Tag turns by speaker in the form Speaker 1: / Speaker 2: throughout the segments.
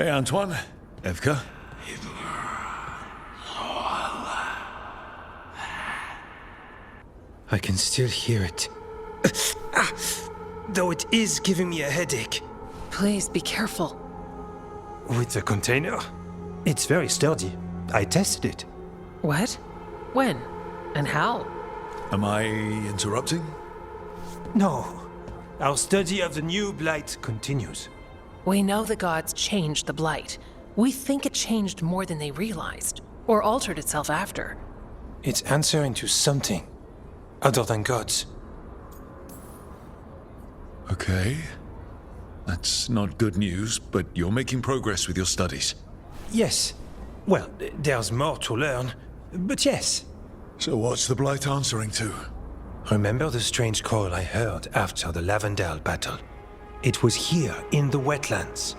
Speaker 1: Hey, Antoine. Evka.
Speaker 2: I can still hear it. Though it is giving me a headache.
Speaker 3: Please be careful.
Speaker 2: With the container? It's very sturdy. I tested it.
Speaker 3: What? When? And how?
Speaker 1: Am I interrupting?
Speaker 2: No. Our study of the new Blight continues.
Speaker 3: We know the gods changed the Blight. We think it changed more than they realized, or altered itself after.
Speaker 2: It's answering to something other than gods.
Speaker 1: Okay. That's not good news, but you're making progress with your studies.
Speaker 2: Yes. Well, there's more to learn, but yes.
Speaker 1: So what's the Blight answering to?
Speaker 2: Remember the strange call I heard after the Lavendale battle? It was here, in the wetlands.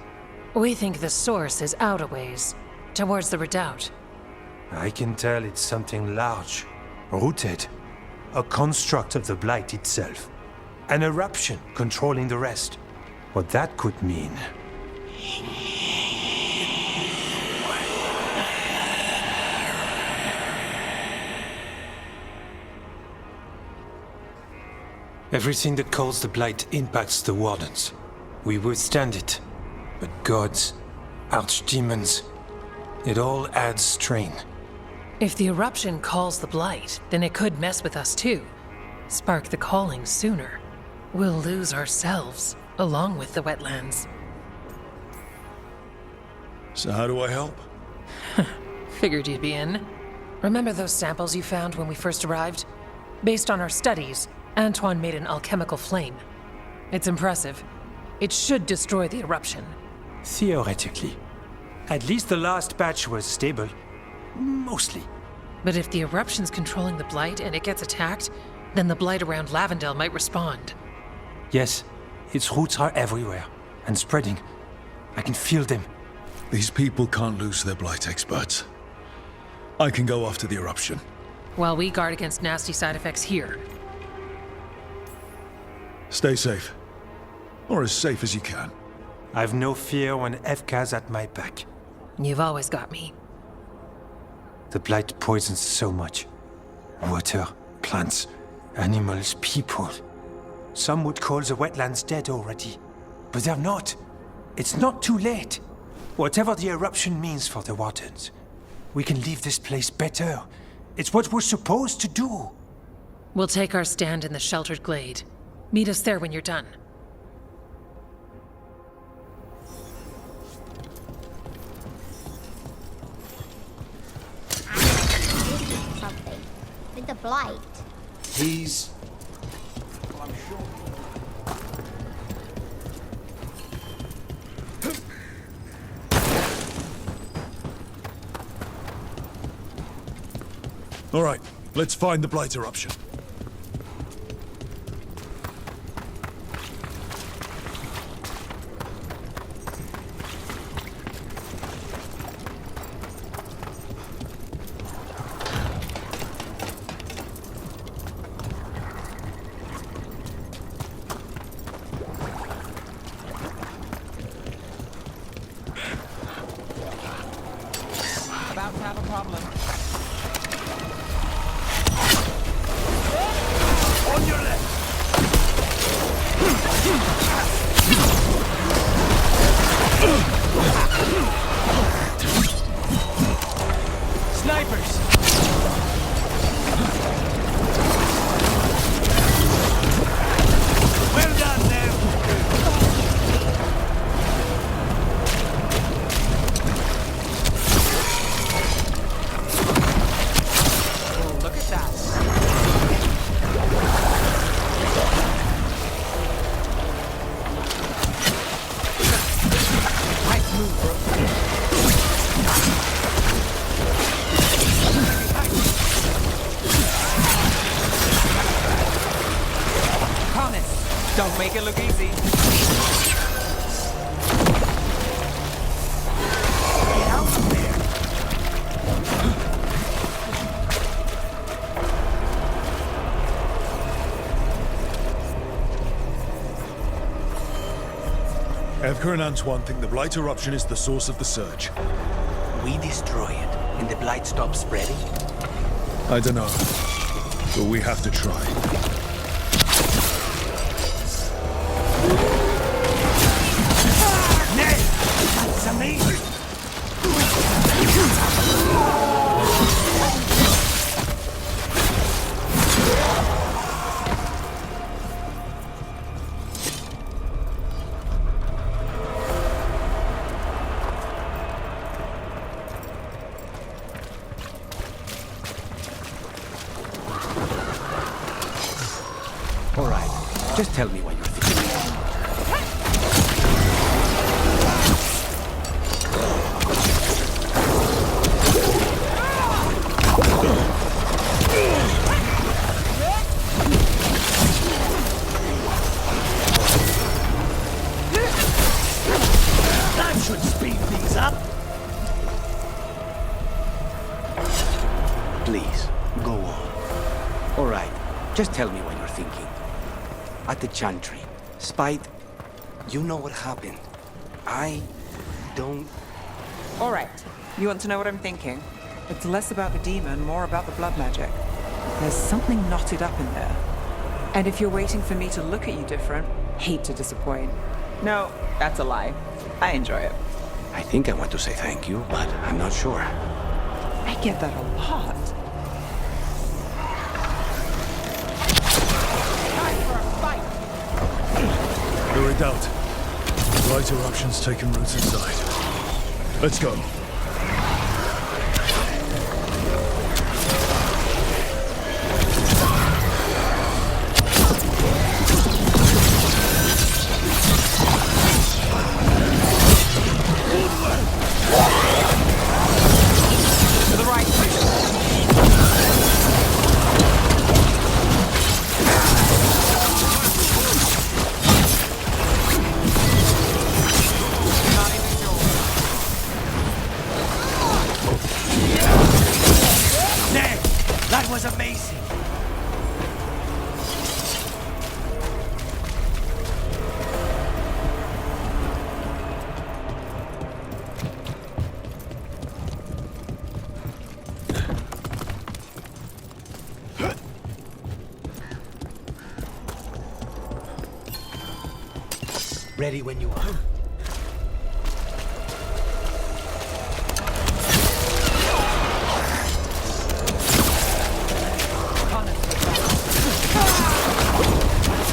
Speaker 3: We think the source is out a ways, towards the redoubt.
Speaker 2: I can tell it's something large, rooted. A construct of the Blight itself. An eruption controlling the rest. What that could mean. Everything that calls the Blight impacts the Wardens. We withstand it. But gods, archdemons, it all adds strain.
Speaker 3: If the eruption calls the Blight, then it could mess with us too. Spark the calling sooner. We'll lose ourselves, along with the wetlands.
Speaker 1: So how do I help?
Speaker 3: Figured you'd be in. Remember those samples you found when we first arrived? Based on our studies, Antoine made an alchemical flame. It's impressive. It should destroy the eruption.
Speaker 2: Theoretically. At least the last batch was stable. Mostly.
Speaker 3: But if the eruption's controlling the Blight and it gets attacked, then the Blight around Lavendale might respond.
Speaker 2: Yes, its roots are everywhere, and spreading. I can feel them.
Speaker 1: These people can't lose their Blight experts. I can go after the eruption.
Speaker 3: While we guard against nasty side effects here.
Speaker 1: Stay safe. Or as safe as you can.
Speaker 2: I've no fear when Evka's at my back.
Speaker 3: You've always got me.
Speaker 2: The Blight poisons so much. Water, plants, animals, people. Some would call the wetlands dead already. But they're not. It's not too late. Whatever the eruption means for the Wardens, we can leave this place better. It's what we're supposed to do.
Speaker 3: We'll take our stand in the sheltered glade. Meet us there when you're done.
Speaker 4: Something. With the Blight.
Speaker 1: He's... All right, let's find the Blight eruption.
Speaker 5: About to have a problem.
Speaker 1: On your left!
Speaker 5: Snipers!
Speaker 1: Well done, there!
Speaker 5: Oh, look at that. Nice move, bro. Promise, don't make it look easy. Get out of there.
Speaker 1: Evker and Antoine think the Blight eruption is the source of the surge.
Speaker 5: We destroy it, and the blight stops spreading?
Speaker 1: I don't know, but we have to try.
Speaker 5: Nay! That's amazing! All right, just tell me what you're thinking. That should speed things up. Please, go on. All right, just tell me what you're thinking. At the chantry, Spite, you know what happened. I don't...
Speaker 6: All right. You want to know what I'm thinking? It's less about the demon, more about the blood magic. There's something knotted up in there. And if you're waiting for me to look at you different, hate to disappoint. No, that's a lie. I enjoy it.
Speaker 5: I think I want to say thank you, but I'm not sure.
Speaker 6: I get that a lot.
Speaker 1: You're in doubt. Blight eruption's taken roots inside. Let's go.
Speaker 5: To the right, please. That was amazing! Ready when you are.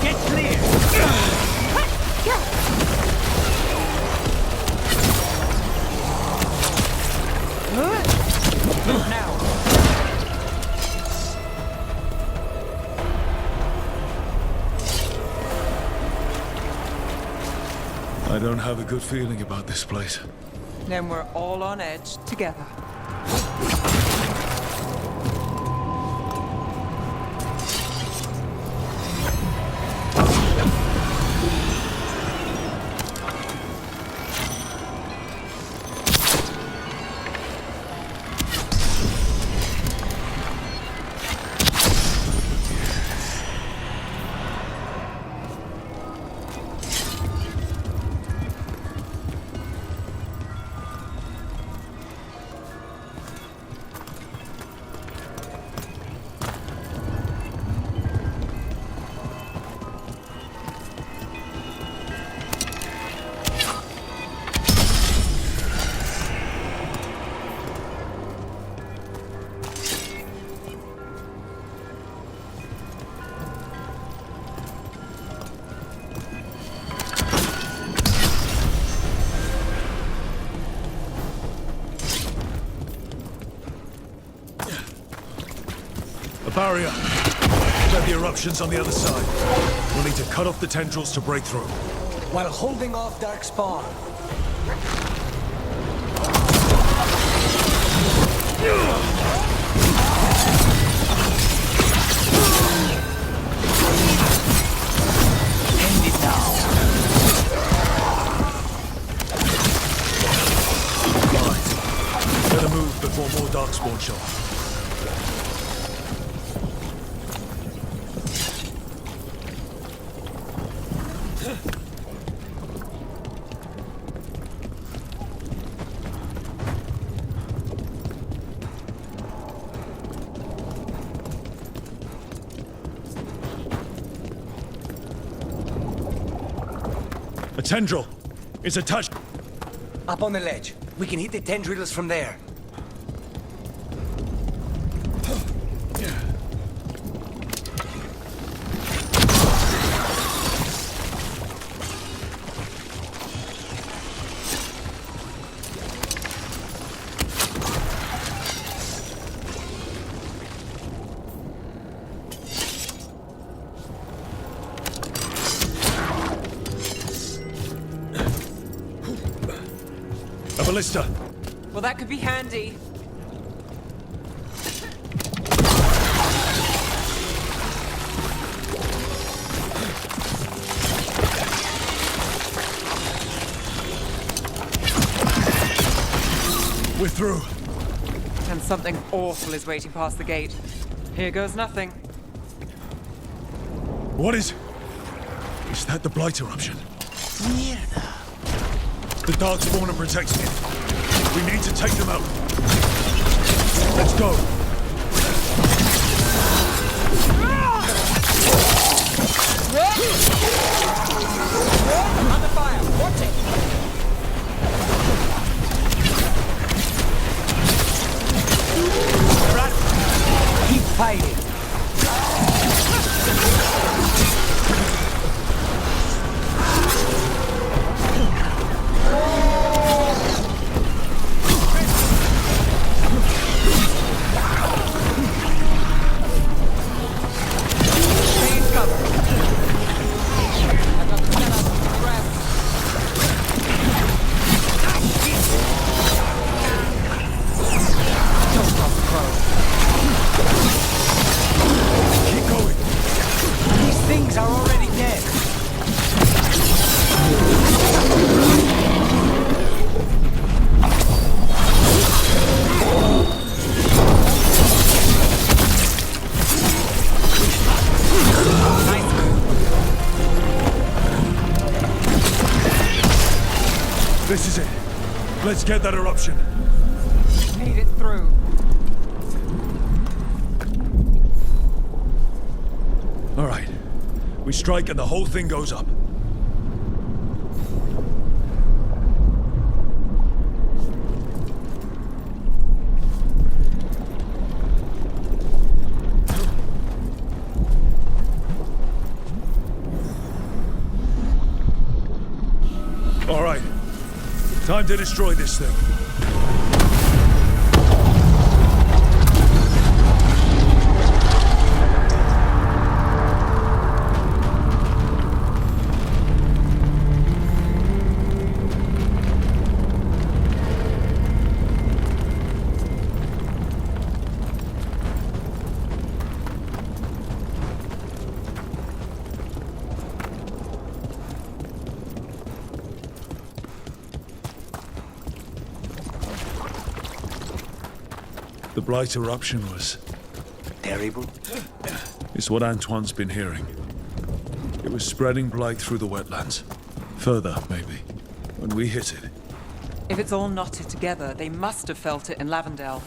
Speaker 5: Get clear! Move now!
Speaker 1: I don't have a good feeling about this place.
Speaker 6: Then we're all on edge together.
Speaker 1: Barrier. Let the eruptions on the other side. We'll need to cut off the tendrils to break through.
Speaker 5: While holding off dark spawn. End it now.
Speaker 1: Right. Better move before more darkspawn show up. tendril. It's attached.
Speaker 5: Up on the ledge. We can hit the tendrils from there.
Speaker 1: A ballista.
Speaker 6: Well, that could be handy.
Speaker 1: We're through.
Speaker 6: And something awful is waiting past the gate. Here goes nothing.
Speaker 1: What is... Is that the Blight eruption?
Speaker 5: Mierda.
Speaker 1: The dark spawn are protecting it. We need to take them out. Let's go.
Speaker 6: Under fire! Watch it!
Speaker 5: Keep fighting.
Speaker 1: Keep going.
Speaker 5: These things are already dead.
Speaker 1: This is it. Let's get that eruption.
Speaker 6: Made it through.
Speaker 1: All right. We strike and the whole thing goes up. All right. Time to destroy this thing. The Blight eruption was...
Speaker 5: Terrible.
Speaker 1: It's what Antoine's been hearing. It was spreading Blight through the wetlands. Further, maybe. When we hit it.
Speaker 6: If it's all knotted together, they must have felt it in Lavendel.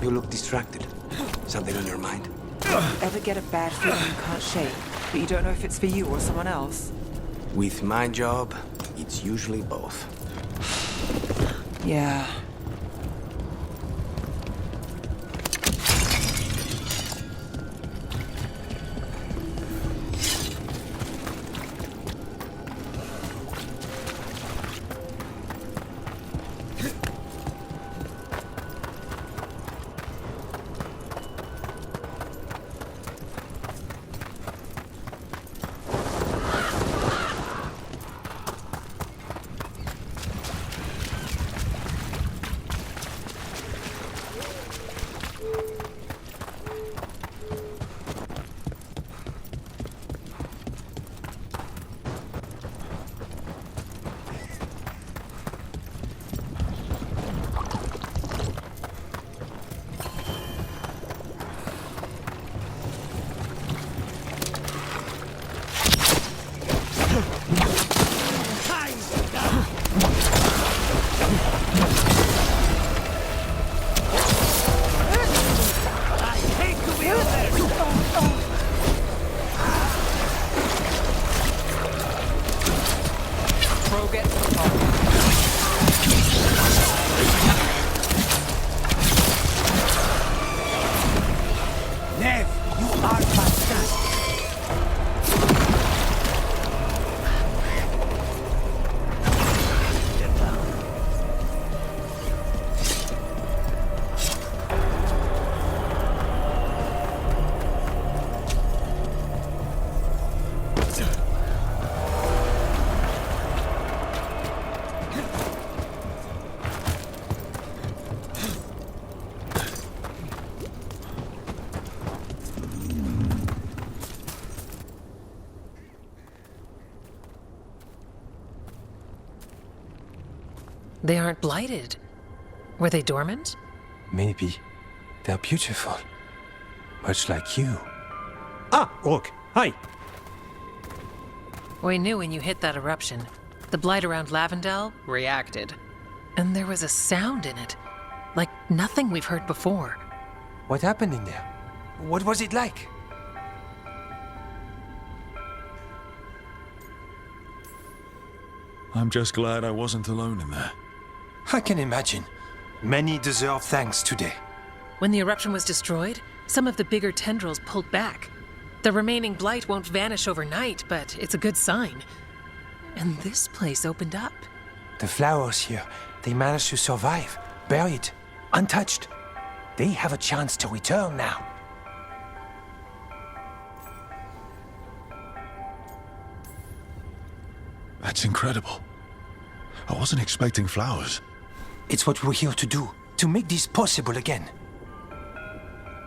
Speaker 5: You look distracted. Something on your mind?
Speaker 6: Ever get a bad feeling you can't shake, but you don't know if it's for you or someone else?
Speaker 5: With my job, it's usually both.
Speaker 6: Yeah.
Speaker 3: They aren't blighted. Were they dormant?
Speaker 2: Maybe. They're beautiful. Much like you.
Speaker 7: Ah, Rook, hi.
Speaker 3: We knew when you hit that eruption. The blight around Lavendel reacted. And there was a sound in it. Like nothing we've heard before.
Speaker 2: What happened in there? What was it like?
Speaker 1: I'm just glad I wasn't alone in there.
Speaker 2: I can imagine. Many deserve thanks today.
Speaker 3: When the eruption was destroyed, some of the bigger tendrils pulled back. The remaining blight won't vanish overnight, but it's a good sign. And this place opened up.
Speaker 2: The flowers here, they managed to survive, buried, untouched. They have a chance to return now.
Speaker 1: That's incredible. I wasn't expecting flowers.
Speaker 2: It's what we're here to do, to make this possible again.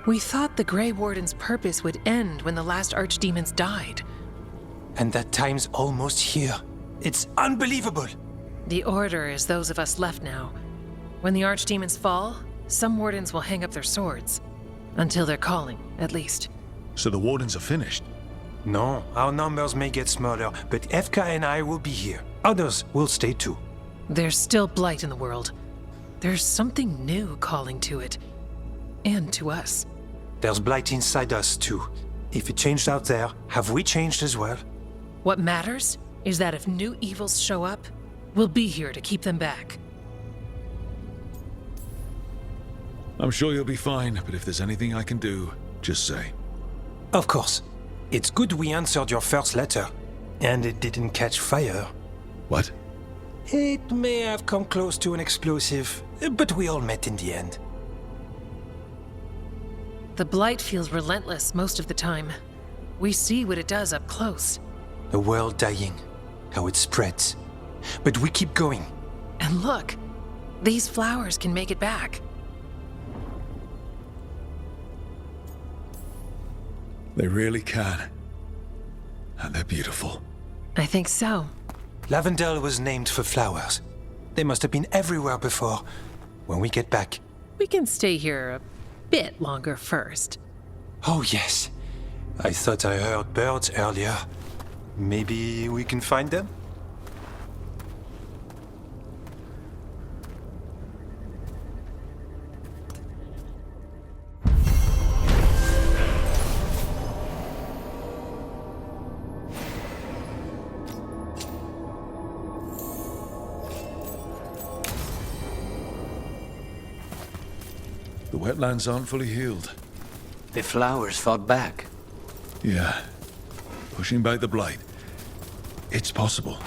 Speaker 3: We thought the Grey Warden's purpose would end when the last archdemons died.
Speaker 2: And that time's almost here. It's unbelievable.
Speaker 3: The Order is those of us left now. When the archdemons fall, some wardens will hang up their swords. Until their calling, at least.
Speaker 1: So the wardens are finished.
Speaker 2: No, our numbers may get smaller, but Efka and I will be here. Others will stay too.
Speaker 3: There's still blight in the world. There's something new calling to it. And to us.
Speaker 2: There's blight inside us too. If it changed out there, have we changed as well?
Speaker 3: What matters is that if new evils show up, we'll be here to keep them back.
Speaker 1: I'm sure you'll be fine, but if there's anything I can do, just say.
Speaker 2: Of course. It's good we answered your first letter, and it didn't catch fire.
Speaker 1: What?
Speaker 2: It may have come close to an explosive, but we all met in the end.
Speaker 3: The blight feels relentless most of the time. We see what it does up close.
Speaker 2: A world dying, how it spreads. But we keep going.
Speaker 3: And look, these flowers can make it back.
Speaker 1: They really can. And they're beautiful.
Speaker 3: I think so.
Speaker 2: Lavendel was named for flowers. They must have been everywhere before. When we get back.
Speaker 3: We can stay here a bit longer first.
Speaker 2: Oh yes. I thought I heard birds earlier. Maybe we can find them?
Speaker 1: The wetlands aren't fully healed.
Speaker 5: The flowers fought back.
Speaker 1: Yeah. Pushing back the blight. It's possible.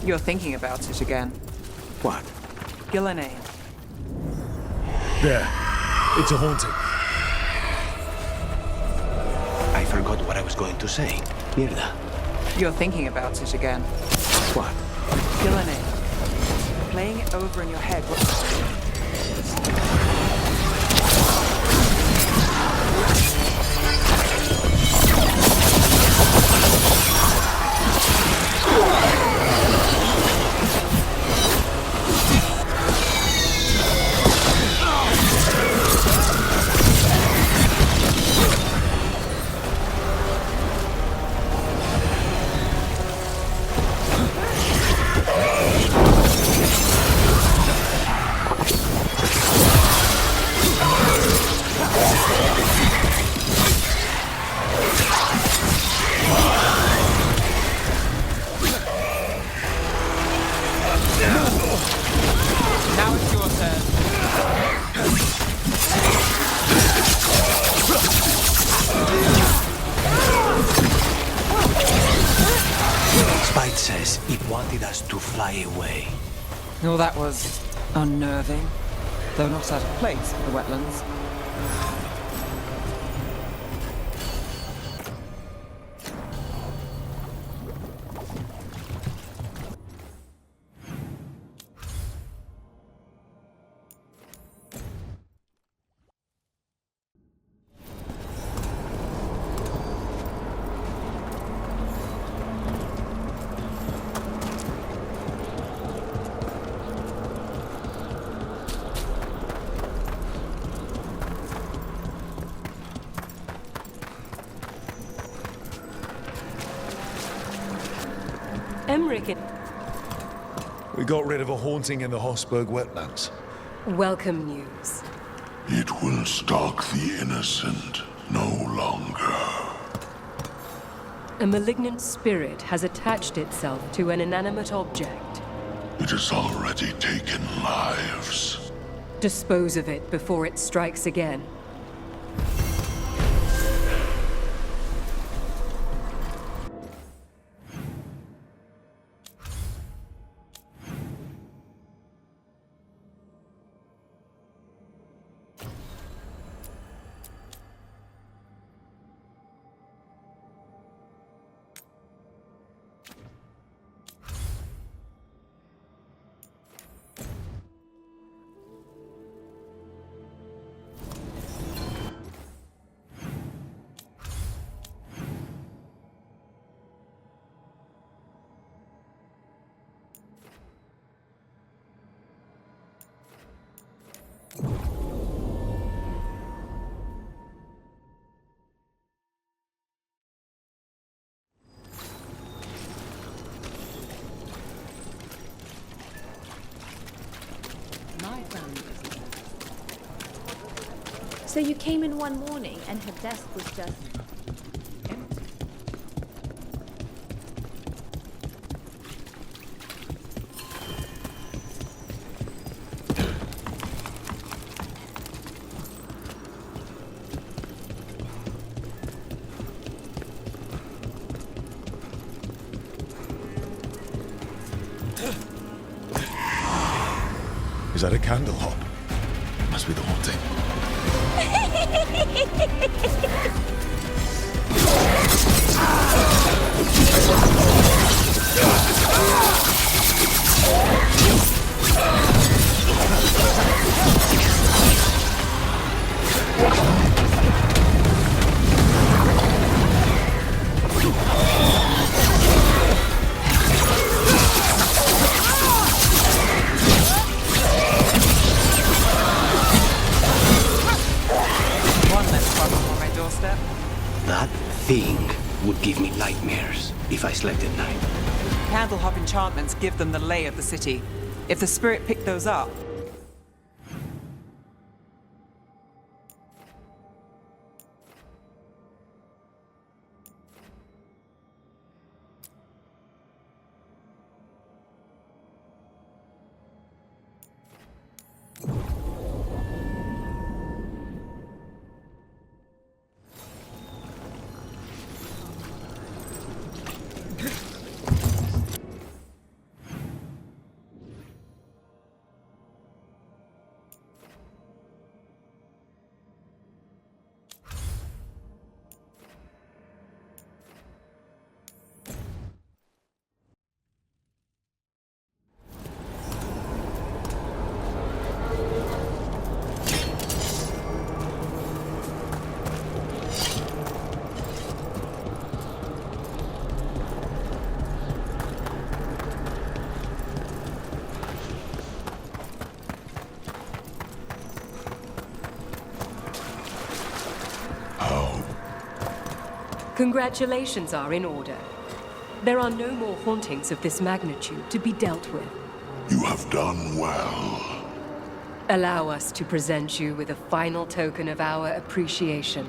Speaker 6: You're thinking about it again.
Speaker 5: What?
Speaker 6: Ghilan'nain.
Speaker 1: There. It's a haunting.
Speaker 5: I forgot what I was going to say. Mierda.
Speaker 6: You're thinking about it again.
Speaker 5: What?
Speaker 6: Ghilan'nain. Playing it over in your head. Well, that was unnerving, though not out of place for the wetlands.
Speaker 1: We got rid of a haunting in the Hossberg wetlands.
Speaker 8: Welcome news.
Speaker 9: It will stalk the innocent no longer.
Speaker 8: A malignant spirit has attached itself to an inanimate object.
Speaker 9: It has already taken lives.
Speaker 8: Dispose of it before it strikes again.
Speaker 10: So you came in one morning and her desk was just empty.
Speaker 1: Is that a candle hop? Must be the haunting.
Speaker 5: That thing would give me nightmares if I slept at night.
Speaker 6: Candlehop enchantments give them the lay of the city. If the spirit picked those up,
Speaker 8: Congratulations are in order. There are no more hauntings of this magnitude to be dealt with.
Speaker 9: You have done well.
Speaker 8: Allow us to present you with a final token of our appreciation.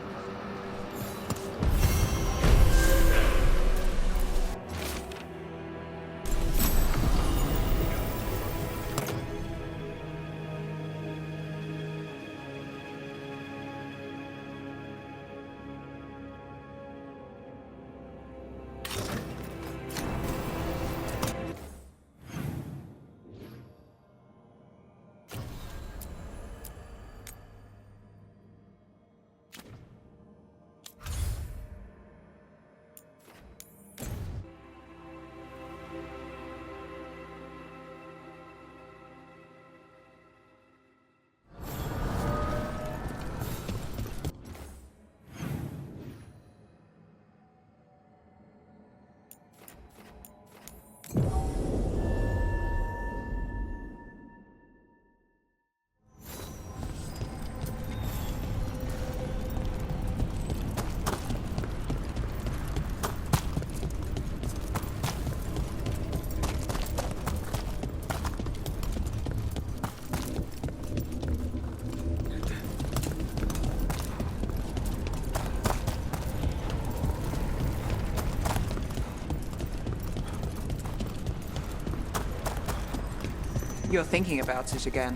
Speaker 6: You're thinking about it again.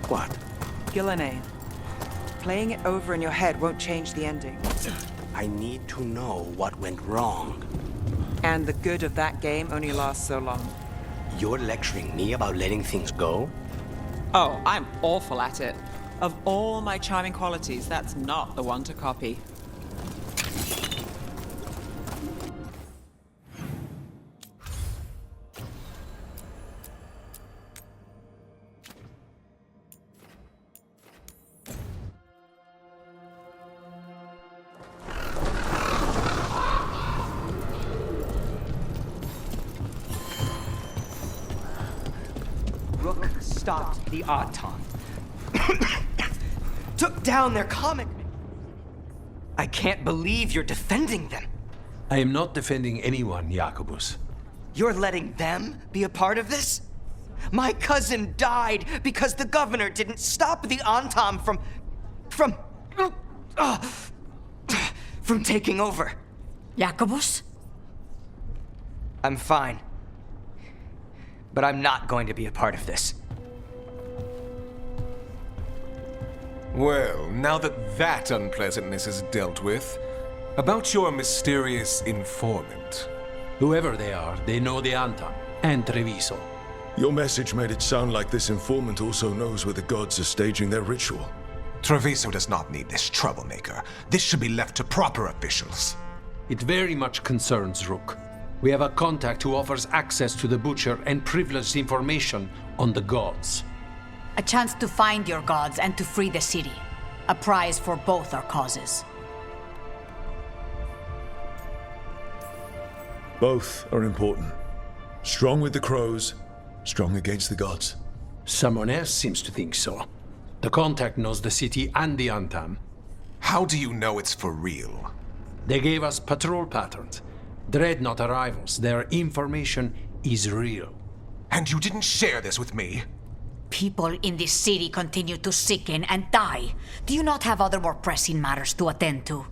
Speaker 5: What?
Speaker 6: Ghilan'nain. Playing it over in your head won't change the ending.
Speaker 5: I need to know what went wrong.
Speaker 6: And the good of that game only lasts so long.
Speaker 5: You're lecturing me about letting things go?
Speaker 6: Oh, I'm awful at it. Of all my charming qualities, that's not the one to copy.
Speaker 11: Rook stopped the Auton. Took down their comic. I can't believe you're defending them.
Speaker 2: I am not defending anyone, Jacobus.
Speaker 11: You're letting them be a part of this? My cousin died because the governor didn't stop the Auton from taking over.
Speaker 12: Jacobus?
Speaker 11: I'm fine. But I'm not going to be a part of this.
Speaker 13: Well, now that unpleasantness is dealt with, about your mysterious informant.
Speaker 2: Whoever they are, they know the Antam and Treviso.
Speaker 1: Your message made it sound like this informant also knows where the gods are staging their ritual.
Speaker 13: Treviso does not need this troublemaker. This should be left to proper officials.
Speaker 2: It very much concerns Rook. We have a contact who offers access to the Butcher and privileged information on the gods.
Speaker 12: A chance to find your gods and to free the city. A prize for both our causes.
Speaker 1: Both are important. Strong with the crows, strong against the gods.
Speaker 2: Someone else seems to think so. The contact knows the city and the Antam.
Speaker 13: How do you know it's for real?
Speaker 2: They gave us patrol patterns. Dreadnought arrivals. Their information is real.
Speaker 13: And you didn't share this with me?
Speaker 12: People in this city continue to sicken and die. Do you not have other more pressing matters to attend to?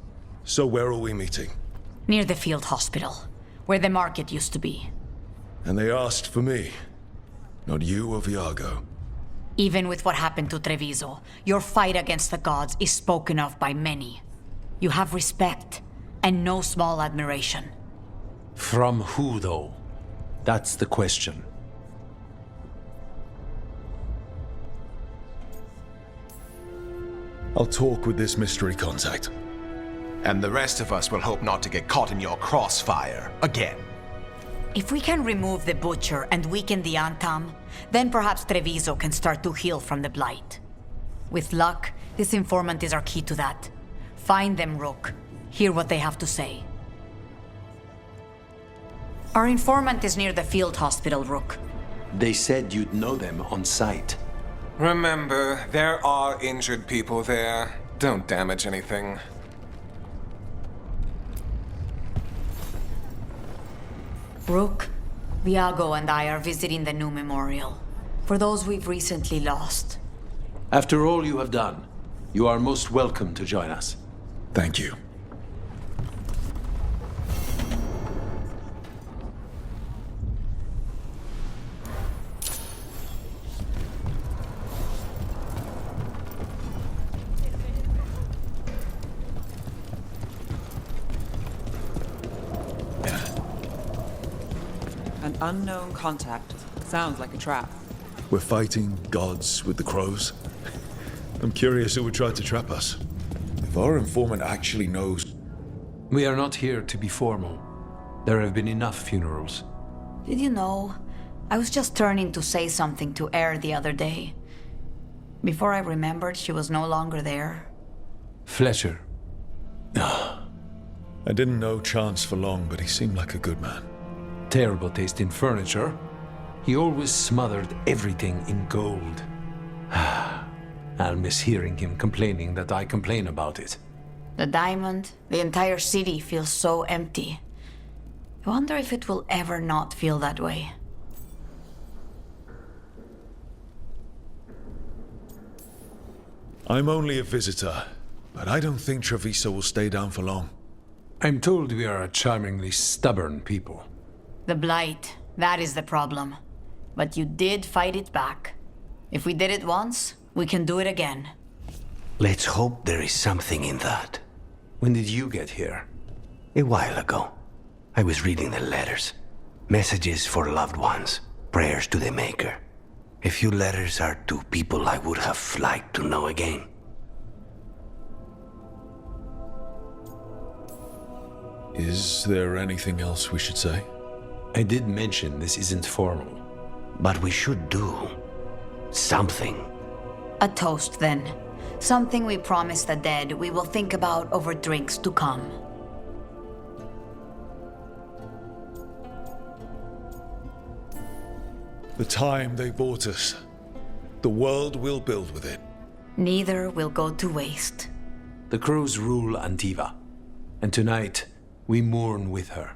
Speaker 1: So where are we meeting?
Speaker 12: Near the field hospital, where the market used to be.
Speaker 1: And they asked for me, not you or Viago.
Speaker 12: Even with what happened to Treviso, your fight against the gods is spoken of by many. You have respect, and no small admiration.
Speaker 2: From who, though? That's the question.
Speaker 1: I'll talk with this mystery contact.
Speaker 13: And the rest of us will hope not to get caught in your crossfire again.
Speaker 12: If we can remove the Butcher and weaken the Antam, then perhaps Treviso can start to heal from the Blight. With luck, this informant is our key to that. Find them, Rook. Hear what they have to say. Our informant is near the field hospital, Rook.
Speaker 2: They said you'd know them on sight.
Speaker 13: Remember, there are injured people there. Don't damage anything.
Speaker 12: Rook, Viago and I are visiting the new memorial. For those we've recently lost.
Speaker 2: After all you have done, you are most welcome to join us.
Speaker 1: Thank you.
Speaker 6: An unknown contact. Sounds like a trap.
Speaker 1: We're fighting gods with the crows. I'm curious who would try to trap us. If our informant actually knows...
Speaker 2: We are not here to be formal. There have been enough funerals.
Speaker 12: Did you know? I was just turning to say something to Air the other day. Before I remembered, she was no longer there.
Speaker 2: Fletcher.
Speaker 1: I didn't know Chance for long, but he seemed like a good man.
Speaker 2: Terrible taste in furniture. He always smothered everything in gold. I'll miss hearing him complaining that I complain about it.
Speaker 12: The diamond, the entire city feels so empty. I wonder if it will ever not feel that way.
Speaker 1: I'm only a visitor, but I don't think Treviso will stay down for long.
Speaker 2: I'm told we are a charmingly stubborn people.
Speaker 12: The Blight, that is the problem. But you did fight it back. If we did it once, we can do it again.
Speaker 5: Let's hope there is something in that. When did you get here? A while ago. I was reading the letters. Messages for loved ones. Prayers to the Maker. A few letters are to people I would have liked to know again.
Speaker 1: Is there anything else we should say?
Speaker 2: I did mention this isn't formal.
Speaker 5: But we should do something.
Speaker 12: A toast, then. Something we promise the dead we will think about over drinks to come.
Speaker 1: The time they bought us. The world we'll build with it.
Speaker 12: Neither will go to waste.
Speaker 2: The crows rule Antiva, and tonight we mourn with her.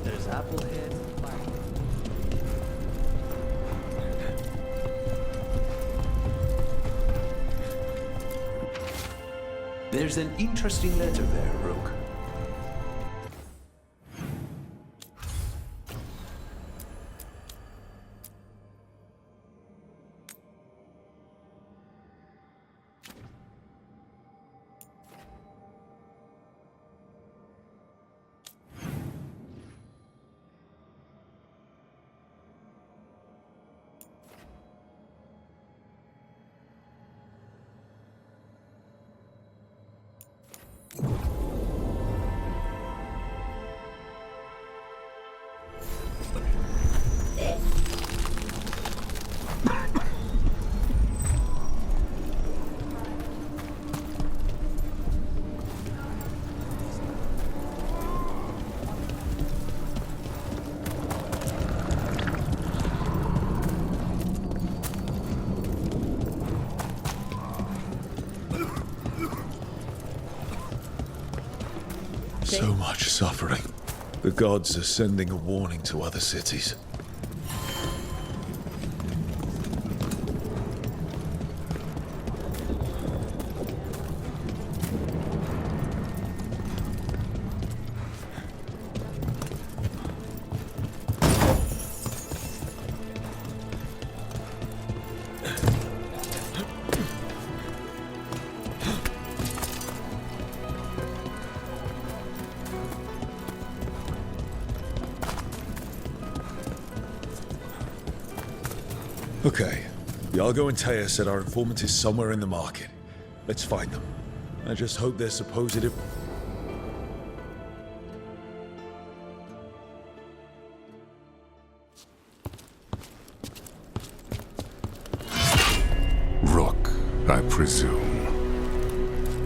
Speaker 14: There's applehead.
Speaker 2: There's an interesting letter there, Rook.
Speaker 1: So much suffering. The gods are sending a warning to other cities. Okay. Iago and Taya said our informant is somewhere in the market. Let's find them. I just hope their supposed...
Speaker 9: Rook, I presume.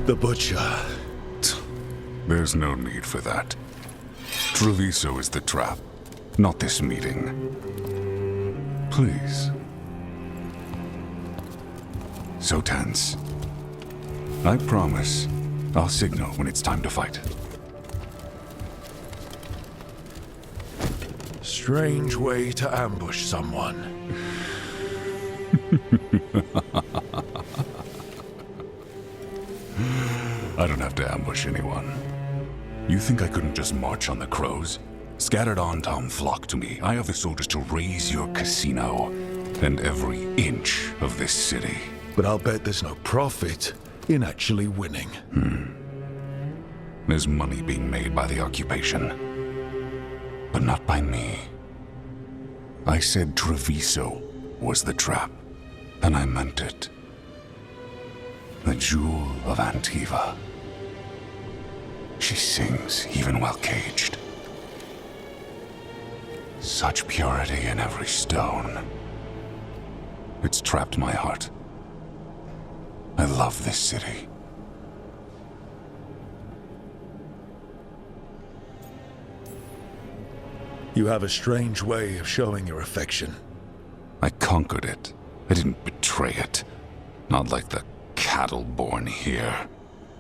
Speaker 1: The Butcher.
Speaker 9: There's no need for that. Treviso is the trap, not this meeting. Please. So tense. I promise, I'll signal when it's time to fight.
Speaker 1: Strange way to ambush someone.
Speaker 9: I don't have to ambush anyone. You think I couldn't just march on the crows? Scattered on town flock to me. I have the soldiers to raise your casino and every inch of this city.
Speaker 1: But I'll bet there's no profit in actually winning.
Speaker 9: There's money being made by the occupation, but not by me. I said Treviso was the trap, and I meant it. The jewel of Antiva. She sings even while caged. Such purity in every stone. It's trapped my heart. I love this city.
Speaker 1: You have a strange way of showing your affection.
Speaker 9: I conquered it. I didn't betray it. Not like the cattle born here.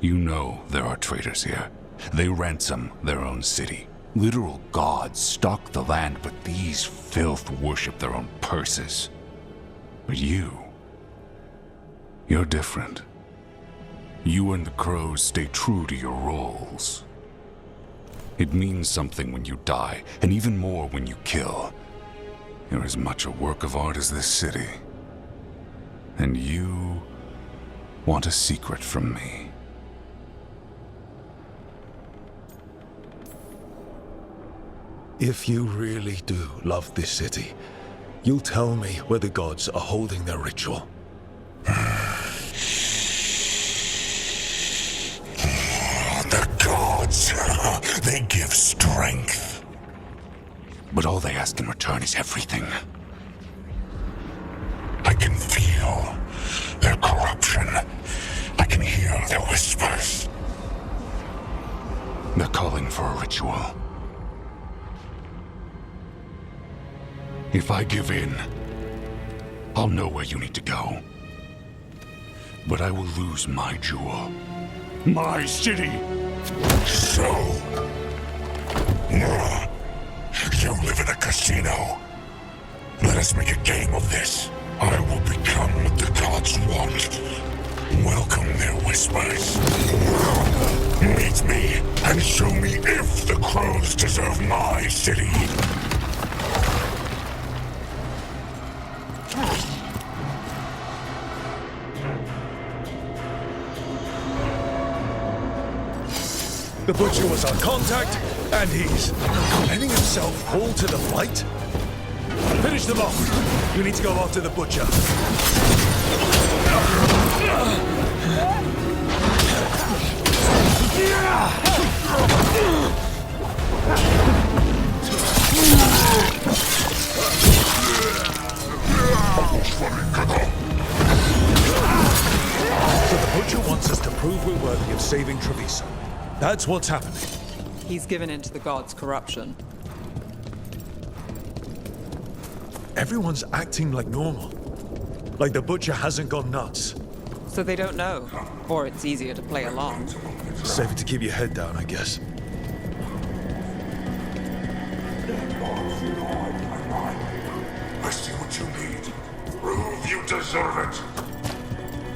Speaker 9: You know there are traitors here. They ransom their own city. Literal gods stalk the land, but these filth worship their own purses. But you're different. You and the crows stay true to your roles. It means something when you die, and even more when you kill. You're as much a work of art as this city. And you want a secret from me.
Speaker 1: If you really do love this city, you'll tell me where the gods are holding their ritual.
Speaker 9: The gods, they give strength. But all they ask in return is everything. I can feel their corruption. I can hear their whispers. They're calling for a ritual. If I give in, I'll know where you need to go. But I will lose my jewel. My city! So... you live in a casino. Let us make a game of this. I will become what the gods want. Welcome their whispers. Meet me and show me if the crows deserve my city.
Speaker 1: The Butcher was our contact, and he's letting himself fall to the Blight? Finish them off! You need to go after the Butcher. So the Butcher wants us to prove we're worthy of saving Treviso. That's what's happening.
Speaker 6: He's given in to the gods' corruption.
Speaker 1: Everyone's acting like normal. Like the Butcher hasn't gone nuts.
Speaker 6: So they don't know. Or it's easier to play along.
Speaker 1: Safer to keep your head down, I guess.
Speaker 9: I see what you need. Prove you deserve it.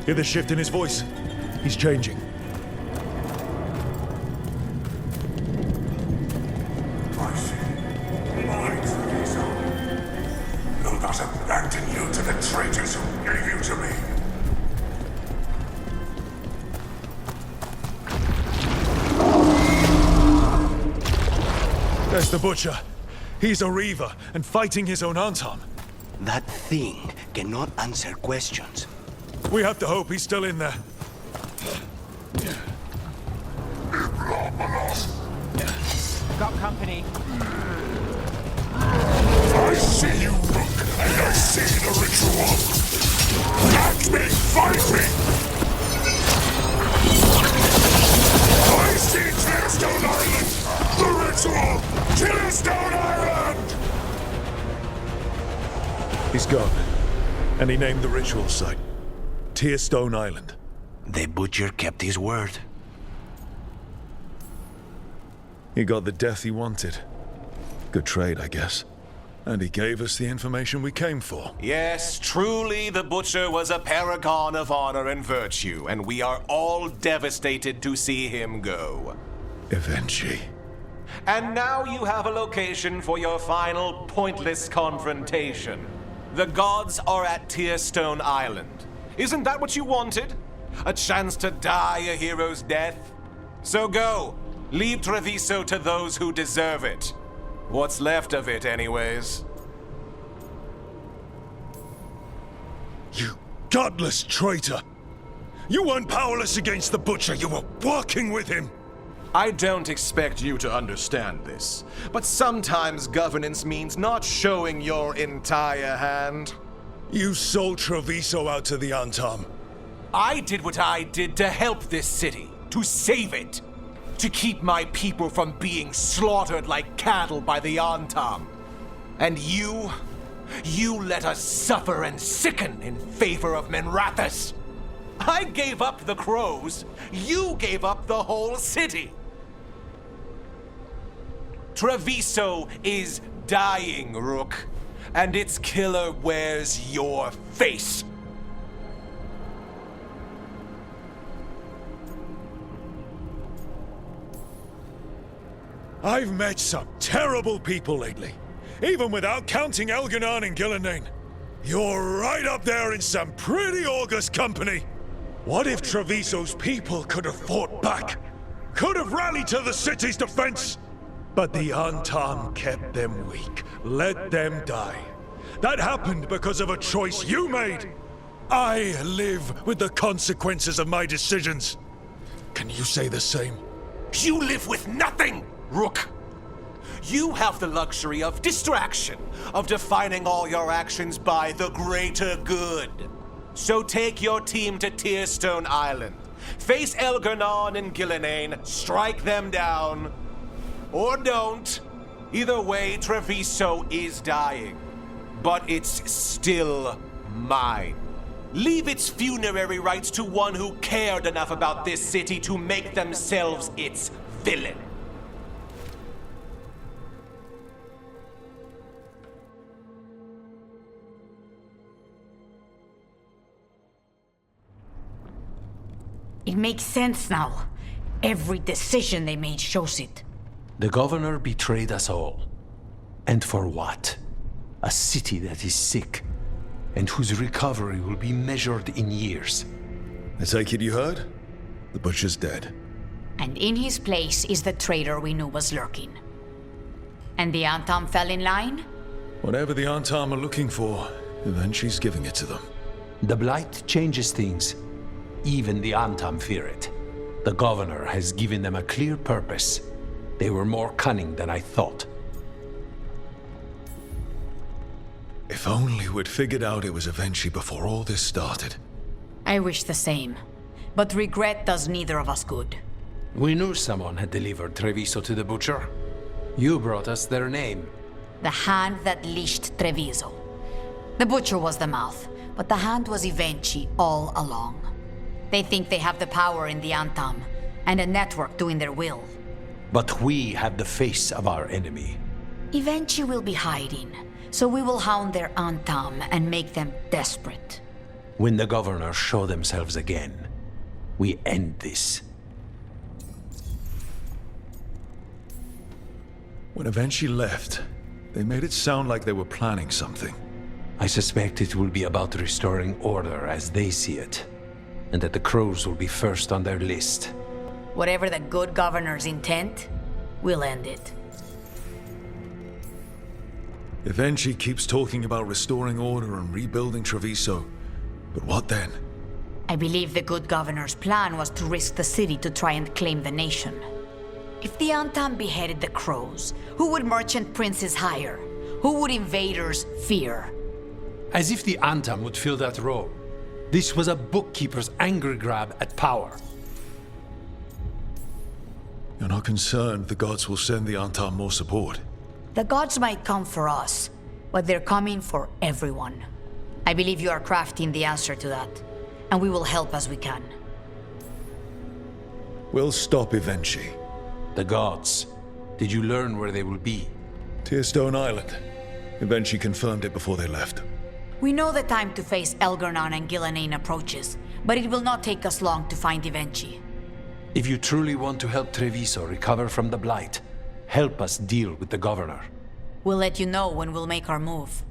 Speaker 1: Hear the shift in his voice? He's changing.
Speaker 9: Abandon you to the traitors who gave you to me.
Speaker 1: There's the Butcher. He's a Reaver and fighting his own Antam.
Speaker 5: That thing cannot answer questions.
Speaker 1: We have to hope he's still in there.
Speaker 6: Got company.
Speaker 9: I see you, Rook, and I see the ritual. Act me, fight me! I see Tearstone Island! The ritual! Tearstone Island!
Speaker 1: He's gone. And he named the ritual site Tearstone Island.
Speaker 5: The Butcher kept his word.
Speaker 1: He got the death he wanted. Good trade, I guess. And he gave us the information we came for.
Speaker 15: Yes, truly the Butcher was a paragon of honor and virtue, and we are all devastated to see him go.
Speaker 1: Eventually.
Speaker 15: And now you have a location for your final pointless confrontation. The gods are at Tearstone Island. Isn't that what you wanted? A chance to die a hero's death? So go. Leave Treviso to those who deserve it. What's left of it, anyways.
Speaker 1: You godless traitor! You weren't powerless against the Butcher, you were working with him!
Speaker 15: I don't expect you to understand this, but sometimes governance means not showing your entire hand.
Speaker 1: You sold Treviso out to the Antam.
Speaker 15: I did what I did to help this city, to save it. To keep my people from being slaughtered like cattle by the Antam. And you let us suffer and sicken in favor of Menrathus. I gave up the crows. You gave up the whole city. Treviso is dying, Rook, and its killer wears your face.
Speaker 1: I've met some terrible people lately, even without counting Elgar'nan and Ghilan'nain. You're right up there in some pretty august company. What if Treviso's people could have fought back? Could have rallied to the city's defense? But the Antam kept them weak, let them die. That happened because of a choice you made. I live with the consequences of my decisions. Can you say the same?
Speaker 15: You live with nothing, Rook. You have the luxury of distraction, of defining all your actions by the greater good. So take your team to Tearstone Island. Face Elgar'nan and Ghilan'nain, strike them down. Or don't. Either way, Treviso is dying. But it's still mine. Leave its funerary rites to one who cared enough about this city to make themselves its villain.
Speaker 12: It makes sense now. Every decision they made shows it.
Speaker 5: The governor betrayed us all. And for what? A city that is sick, and whose recovery will be measured in years.
Speaker 1: I take it you heard? The butcher's dead.
Speaker 12: And in his place is the traitor we knew was lurking. And the Antam fell in line?
Speaker 1: Whatever the Antam are looking for, Eventu's giving it to them.
Speaker 5: The Blight changes things. Even the Antam fear it. The governor has given them a clear purpose. They were more cunning than I thought.
Speaker 1: If only we'd figured out it was Evenchi before all this started.
Speaker 12: I wish the same. But regret does neither of us good.
Speaker 5: We knew someone had delivered Treviso to the butcher. You brought us their name.
Speaker 12: The hand that leashed Treviso. The butcher was the mouth, but the hand was Evenchi all along. They think they have the power in the Antam, and a network doing their will.
Speaker 5: But we have the face of our enemy.
Speaker 12: Evenchi will be hiding, so we will hound their Antam and make them desperate.
Speaker 5: When the governors show themselves again, we end this.
Speaker 1: When Evenchi left, they made it sound like they were planning something.
Speaker 5: I suspect it will be about restoring order as they see it, and that the crows will be first on their list.
Speaker 12: Whatever the good governor's intent, we'll end it.
Speaker 1: Evenchi keeps talking about restoring order and rebuilding Treviso. But what then?
Speaker 12: I believe the good governor's plan was to risk the city to try and claim the nation. If the Antam beheaded the crows, who would merchant princes hire? Who would invaders fear?
Speaker 5: As if the Antam would fill that role. This was a bookkeeper's angry grab at power.
Speaker 1: You're not concerned the gods will send the Antam more support?
Speaker 12: The gods might come for us, but they're coming for everyone. I believe you are crafting the answer to that, and we will help as we can.
Speaker 1: We'll stop Evenchi.
Speaker 5: The gods. Did you learn where they will be?
Speaker 1: Tearstone Island. Evenchi confirmed it before they left.
Speaker 12: We know the time to face Elgar'nan and Ghilan'nain approaches, but it will not take us long to find Evenchi.
Speaker 5: If you truly want to help Treviso recover from the Blight, help us deal with the governor.
Speaker 12: We'll let you know when we'll make our move.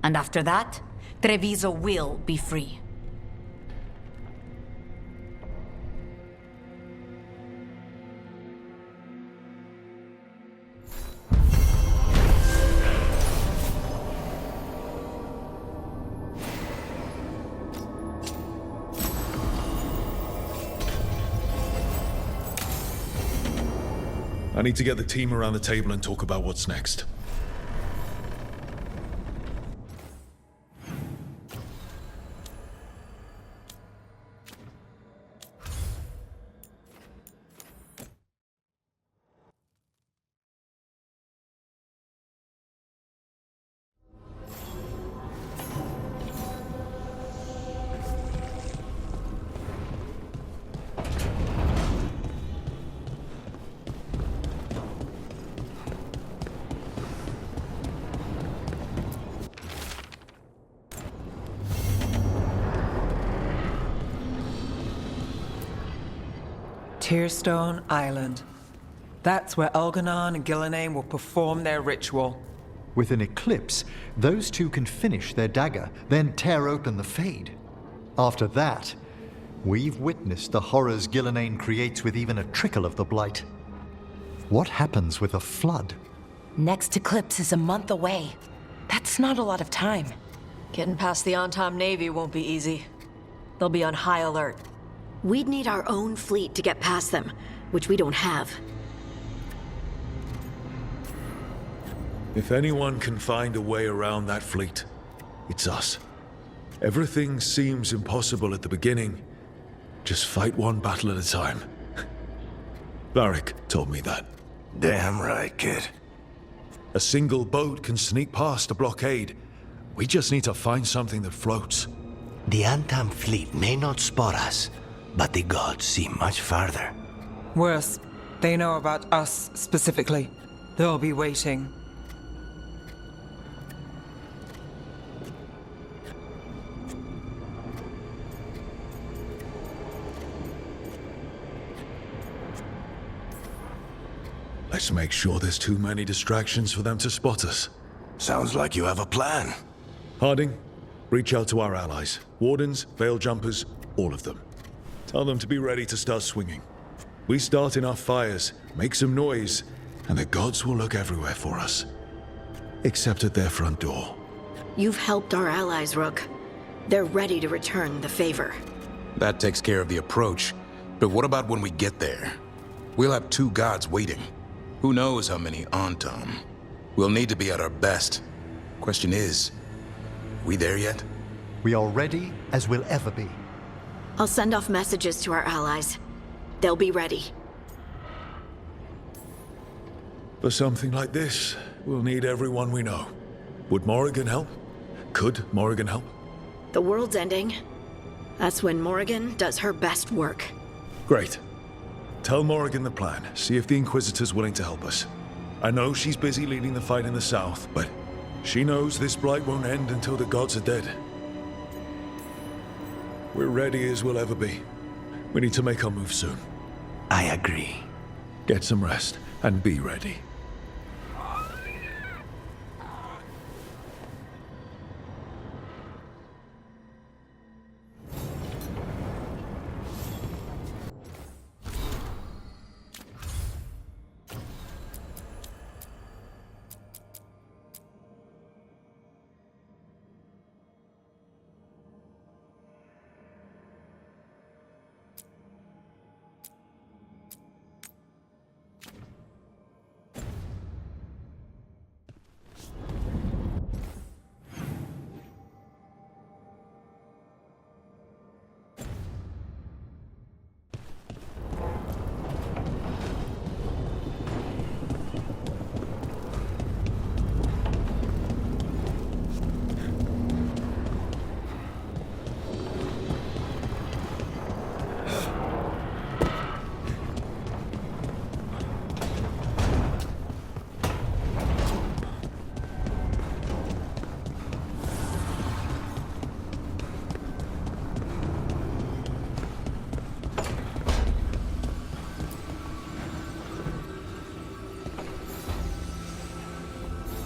Speaker 12: And after that, Treviso will be free.
Speaker 1: I need to get the team around the table and talk about what's next.
Speaker 6: Tearstone Island. That's where Elgar'nan and Ghilan'nain will perform their ritual.
Speaker 16: With an eclipse, those two can finish their dagger, then tear open the Fade. After that, we've witnessed the horrors Ghilan'nain creates with even a trickle of the Blight. What happens with a flood?
Speaker 17: Next eclipse is a month away. That's not a lot of time. Getting past the Antam Navy won't be easy. They'll be on high alert.
Speaker 18: We'd need our own fleet to get past them, which we don't have.
Speaker 1: If anyone can find a way around that fleet, it's us. Everything seems impossible at the beginning. Just fight one battle at a time. Varric told me that.
Speaker 5: Damn right, kid.
Speaker 1: A single boat can sneak past a blockade. We just need to find something that floats.
Speaker 5: The Antam fleet may not spot us, but the gods see much farther.
Speaker 6: Worse, they know about us specifically. They'll be waiting.
Speaker 1: Let's make sure there's too many distractions for them to spot us.
Speaker 5: Sounds like you have a plan.
Speaker 1: Harding, reach out to our allies. Wardens, veil jumpers, all of them. Tell them to be ready to start swinging. We start enough fires, make some noise, and the gods will look everywhere for us. Except at their front door.
Speaker 18: You've helped our allies, Rook. They're ready to return the favor.
Speaker 9: That takes care of the approach. But what about when we get there? We'll have two gods waiting. Who knows how many Antam? We'll need to be at our best. Question is, we there yet?
Speaker 16: We are ready as we'll ever be.
Speaker 18: I'll send off messages to our allies. They'll be ready.
Speaker 1: For something like this, we'll need everyone we know. Would Morrigan help? Could Morrigan help?
Speaker 18: The world's ending. That's when Morrigan does her best work.
Speaker 1: Great. Tell Morrigan the plan. See if the Inquisitor's willing to help us. I know she's busy leading the fight in the south, but she knows this Blight won't end until the gods are dead. We're ready as we'll ever be. We need to make our move soon.
Speaker 5: I agree.
Speaker 1: Get some rest, and be ready.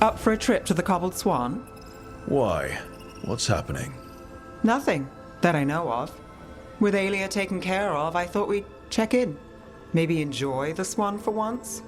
Speaker 6: Up for a trip to the Cobbled Swan?
Speaker 1: Why? What's happening?
Speaker 6: Nothing, that I know of. With Aelia taken care of, I thought we'd check in. Maybe enjoy the Swan for once?